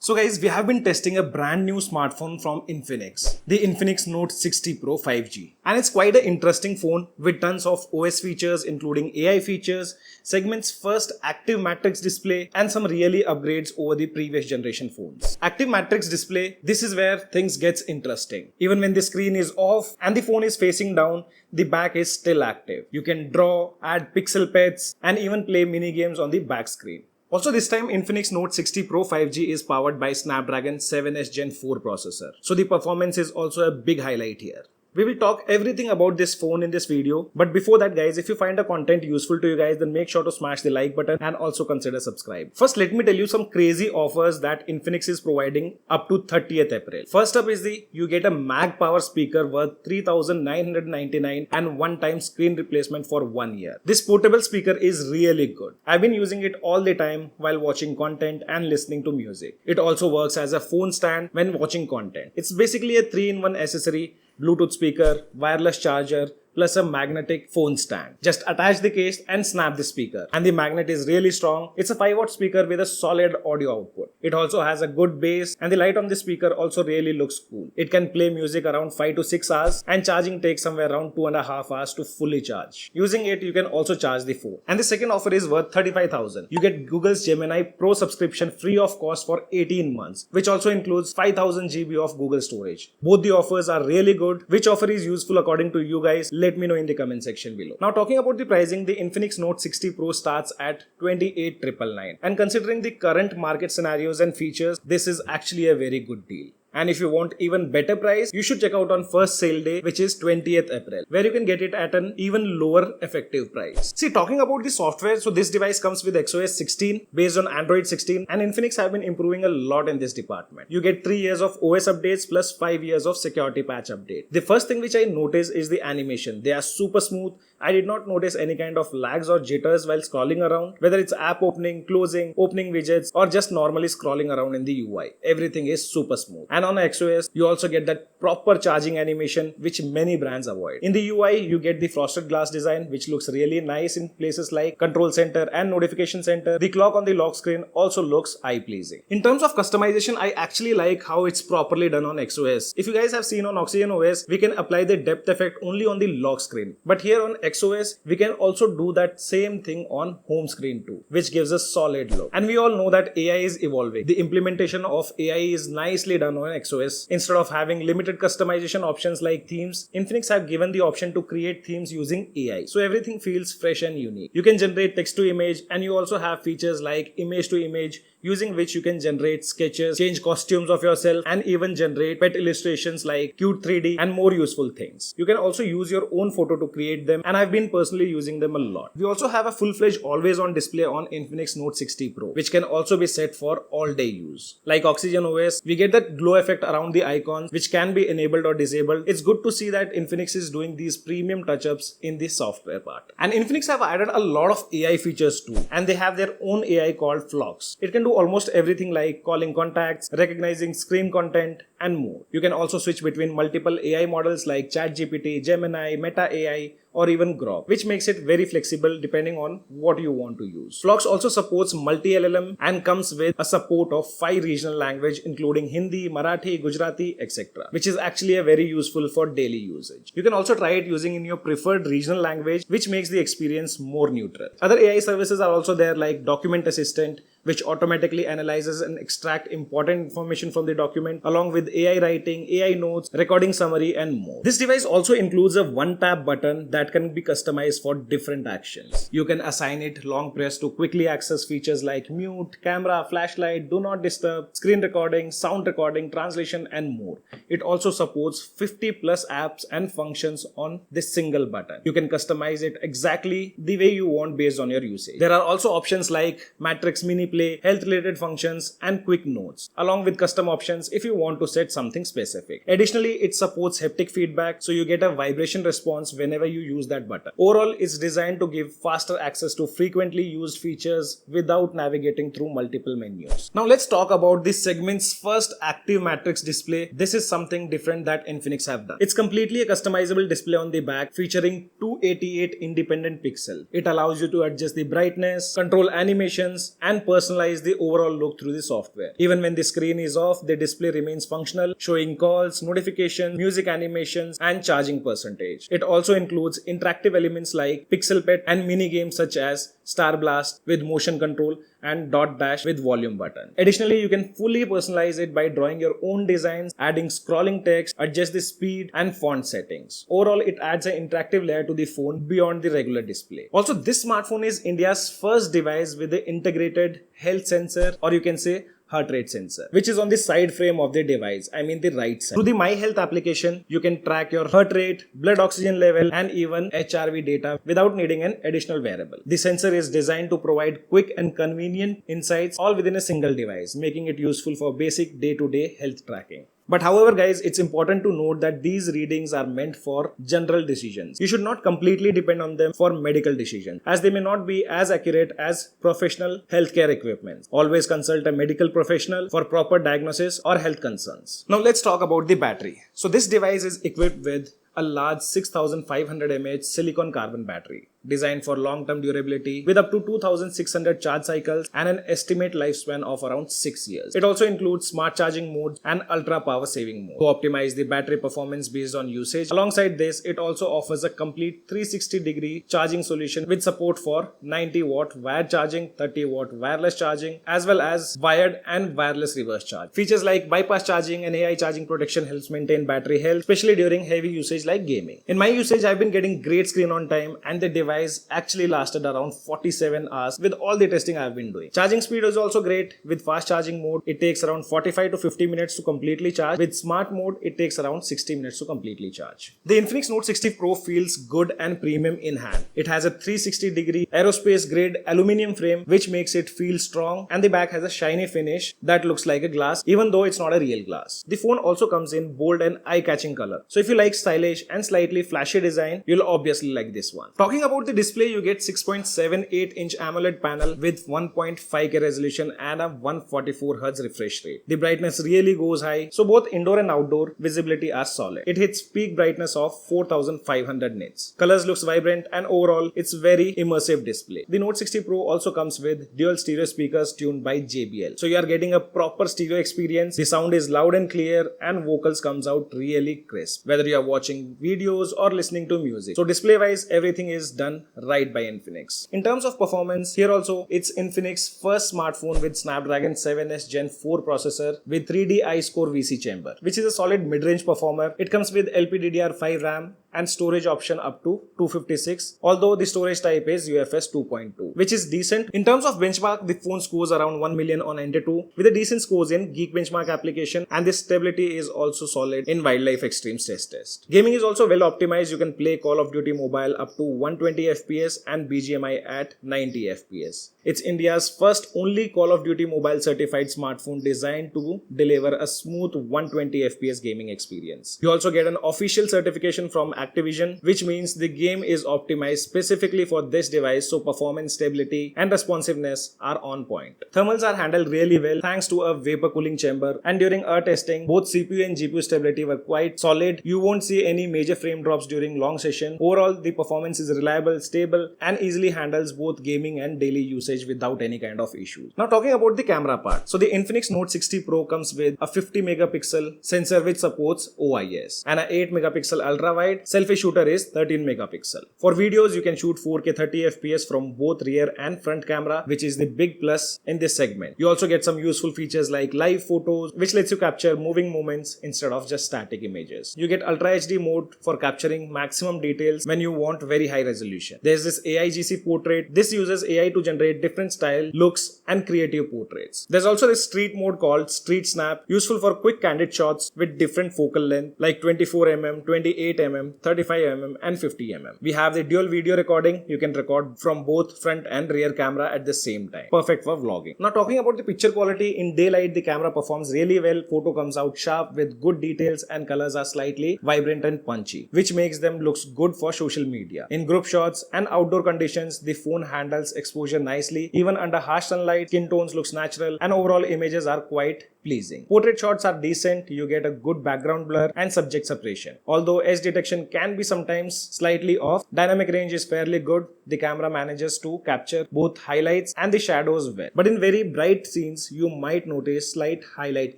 So guys, we have been testing a brand new smartphone from Infinix, the Infinix Note 60 Pro 5G. And it's quite an interesting phone with tons of OS features including AI features, segment's first active matrix display and some really upgrades over the previous generation phones. Active matrix display, this is where things gets interesting. Even when the screen is off and the phone is facing down, the back is still active. You can draw, add pixel pets and even play mini games on the back screen. Also this time Infinix Note 60 Pro 5G is powered by Snapdragon 7S Gen 4 processor. So the performance is also a big highlight here. We will talk everything about this phone in this video. But before that guys, if you find the content useful to you guys, then make sure to smash the like button and also consider subscribe. First, let me tell you some crazy offers that Infinix is providing up to 30th April. First up is you get a Mag Power speaker worth 3,999 and one-time screen replacement for 1 year. This portable speaker is really good. I've been using it all the time while watching content and listening to music. It also works as a phone stand when watching content. It's basically a 3-in-1 accessory, Bluetooth speaker, wireless charger, plus a magnetic phone stand. Just attach the case and snap the speaker. And the magnet is really strong. It's a 5-watt speaker with a solid audio output. It also has a good bass and the light on the speaker also really looks cool. It can play music around 5 to 6 hours and charging takes somewhere around 2.5 hours to fully charge. Using it, you can also charge the phone. And the second offer is worth 35,000. You get Google's Gemini Pro subscription free of cost for 18 months, which also includes 5,000 GB of Google storage. Both the offers are really good. Which offer is useful according to you guys? Let me know in the comment section below. Now talking about the pricing, the Infinix Note 60 Pro starts at 28,999 and considering the current market scenarios and features, this is actually a very good deal. And if you want even better price, you should check out on first sale day, which is 20th April, where you can get it at an even lower effective price. See, talking about the software, so this device comes with XOS 16 based on Android 16 and Infinix have been improving a lot in this department. You get 3 years of OS updates plus 5 years of security patch update. The first thing which I notice is the animation. They are super smooth. I did not notice any kind of lags or jitters while scrolling around, whether it's app opening, closing, opening widgets, or just normally scrolling around in the UI. Everything is super smooth. And on XOS, you also get that proper charging animation which many brands avoid. In the UI, you get the frosted glass design which looks really nice in places like control center and notification center. The clock on the lock screen also looks eye-pleasing. In terms of customization, I actually like how it's properly done on XOS. If you guys have seen on OxygenOS, we can apply the depth effect only on the lock screen. But here on XOS, we can also do that same thing on home screen too, which gives a solid look. And we all know that AI is evolving. The implementation of AI is nicely done on XOS. Instead of having limited customization options like themes, Infinix have given the option to create themes using AI. So everything feels fresh and unique. You can generate text to image and you also have features like image to image, using which you can generate sketches, change costumes of yourself and even generate pet illustrations like cute 3D and more useful things. You can also use your own photo to create them and I've been personally using them a lot. We also have a full-fledged always-on display on Infinix Note 60 Pro, which can also be set for all-day use. Like OxygenOS, we get that glow effect around the icons which can be enabled or disabled. It's good to see that Infinix is doing these premium touch-ups in the software part. And Infinix have added a lot of AI features too, and they have their own AI called Flux. It can do almost everything like calling contacts, recognizing screen content and more. You can also switch between multiple AI models like ChatGPT, Gemini, Meta AI or even Grok, which makes it very flexible depending on what you want to use. Flux also supports multi-LLM and comes with a support of 5 regional languages including Hindi, Marathi, Gujarati, etc., which is actually a very useful for daily usage. You can also try it using in your preferred regional language, which makes the experience more neutral. Other AI services are also there like Document Assistant, which automatically analyzes and extracts important information from the document along with AI writing, AI notes, recording summary and more. This device also includes a one-tap button that can be customized for different actions. You can assign it long press to quickly access features like mute, camera, flashlight, do not disturb, screen recording, sound recording, translation and more. It also supports 50 plus apps and functions on this single button. You can customize it exactly the way you want based on your usage. There are also options like Matrix Mini Play, health related functions and quick notes, along with custom options if you want to set something specific. Additionally, it supports haptic feedback, so you get a vibration response whenever you use that button. Overall, it's designed to give faster access to frequently used features without navigating through multiple menus. Now let's talk about this segment's first active matrix display. This is something different that Infinix have done. It's completely a customizable display on the back featuring 288 independent pixels. It allows you to adjust the brightness, control animations and personalize personalize the overall look through the software. Even when the screen is off, the display remains functional, showing calls, notifications, music animations, and charging percentage. It also includes interactive elements like Pixel Pet and mini games such as Star Blast with motion control and Dot Dash with volume button. Additionally, you can fully personalize it by drawing your own designs, adding scrolling text, adjust the speed and font settings. Overall, it adds an interactive layer to the phone beyond the regular display. Also, this smartphone is India's first device with the integrated health sensor, or you can say heart rate sensor, which is on the side frame of the device, the right side. Through the My Health application, you can track your heart rate, blood oxygen level, and even HRV data without needing an additional wearable. The sensor is designed to provide quick and convenient insights all within a single device, making it useful for basic day-to-day health tracking. But however guys, it's important to note that these readings are meant for general decisions. You should not completely depend on them for medical decisions, as they may not be as accurate as professional healthcare equipment. Always consult a medical professional for proper diagnosis or health concerns. Now let's talk about the battery. So this device is equipped with a large 6500 mAh silicon carbon battery designed for long-term durability with up to 2600 charge cycles and an estimate lifespan of around 6 years. It also includes smart charging mode and ultra power saving mode to optimize the battery performance based on usage. Alongside this, it also offers a complete 360-degree charging solution with support for 90-watt wired charging, 30-watt wireless charging, as well as wired and wireless reverse charge. Features like bypass charging and AI charging protection helps maintain battery health, especially during heavy usage like gaming. In my usage, I've been getting great screen on time, and the device actually lasted around 47 hours with all the testing I've been doing. Charging speed is also great. With fast charging mode, it takes around 45 to 50 minutes to completely charge. With smart mode, it takes around 60 minutes to completely charge. The Infinix Note 60 Pro feels good and premium in hand. It has a 360-degree aerospace grade aluminum frame which makes it feel strong, and the back has a shiny finish that looks like a glass even though it's not a real glass. The phone also comes in bold and eye-catching color. So if you like stylish and slightly flashy design, you'll obviously like this one. Talking about the display, you get 6.78-inch AMOLED panel with 1.5K resolution and a 144Hz refresh rate. The brightness really goes high, so both indoor and outdoor visibility are solid. It hits peak brightness of 4500 nits. Colors looks vibrant, and overall it's very immersive display. The Note 60 Pro also comes with dual stereo speakers tuned by JBL, so you are getting a proper stereo experience. The sound is loud and clear, and vocals comes out really crisp, whether you are watching videos or listening to music. So display wise, everything is done right by Infinix. In terms of performance, here also it's Infinix first smartphone with Snapdragon 7S Gen 4 processor with 3D iScore VC chamber, which is a solid mid-range performer. It comes with LPDDR5 RAM and storage option up to 256, although the storage type is UFS 2.2, which is decent. In terms of benchmark, the phone scores around 1 million on Antutu with a decent scores in Geek Benchmark application, and the stability is also solid in Wildlife Extreme stress test. Gaming is also well optimized. You can play Call of Duty Mobile up to 120 FPS and BGMI at 90 FPS. It's India's first only Call of Duty Mobile certified smartphone designed to deliver a smooth 120 FPS gaming experience. You also get an official certification from Activision, which means the game is optimized specifically for this device, so performance, stability and responsiveness are on point. Thermals are handled really well thanks to a vapor cooling chamber, and during our testing, both CPU and GPU stability were quite solid. You won't see any major frame drops during long session. Overall, the performance is reliable, stable and easily handles both gaming and daily usage without any kind of issues. Now talking about the camera part. So the Infinix Note 60 Pro comes with a 50 megapixel sensor which supports OIS and a 8 megapixel ultra wide. Selfie shooter is 13 megapixel. For videos, you can shoot 4K 30 FPS from both rear and front camera, which is the big plus in this segment. You also get some useful features like live photos, which lets you capture moving moments instead of just static images. You get Ultra HD mode for capturing maximum details when you want very high resolution. There's this AIGC portrait. This uses AI to generate different style, looks and creative portraits. There's also this street mode called Street Snap, useful for quick candid shots with different focal length like 24mm, 28mm, 35mm and 50mm. We have the dual video recording. You can record from both front and rear camera at the same time. Perfect for vlogging. Now talking about the picture quality, in daylight the camera performs really well. Photo comes out sharp with good details and colors are slightly vibrant and punchy, which makes them looks good for social media. In group shots, shots and outdoor conditions, the phone handles exposure nicely. Even under harsh sunlight, skin tones looks natural and overall images are quite pleasing. Portrait shots are decent, you get a good background blur and subject separation. Although edge detection can be sometimes slightly off, dynamic range is fairly good. The camera manages to capture both highlights and the shadows well. But in very bright scenes, you might notice slight highlight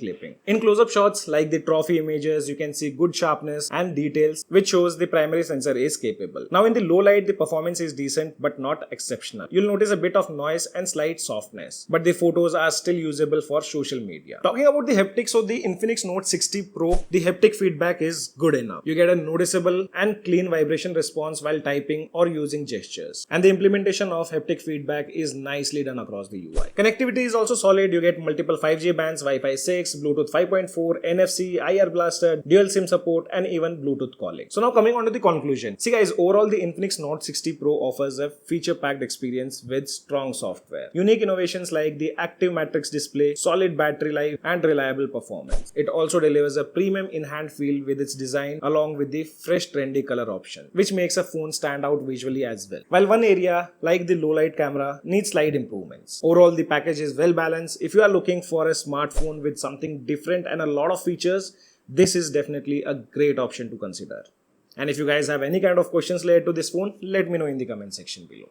clipping. In close-up shots like the trophy images, you can see good sharpness and details, which shows the primary sensor is capable. Now in the low light, the performance is decent but not exceptional. You'll notice a bit of noise and slight softness, but the photos are still usable for social media. Talking about the haptics of the Infinix Note 60 Pro, the haptic feedback is good enough. You get a noticeable and clean vibration response while typing or using gestures. And the implementation of haptic feedback is nicely done across the UI. Connectivity is also solid. You get multiple 5G bands, Wi-Fi 6, Bluetooth 5.4, NFC, IR blaster, dual SIM support, and even Bluetooth calling. So now coming on to the conclusion. See guys, overall the Infinix Note 60 Pro offers a feature-packed experience with strong software. Unique innovations like the active matrix display, solid battery life, and reliable performance. It also delivers a premium in-hand feel with its design along with the fresh trendy color option, which makes a phone stand out visually as well. While one area like the low light camera needs slight improvements. Overall the package is well balanced. If you are looking for a smartphone with something different and a lot of features, this is definitely a great option to consider. And if you guys have any kind of questions related to this phone, let me know in the comment section below.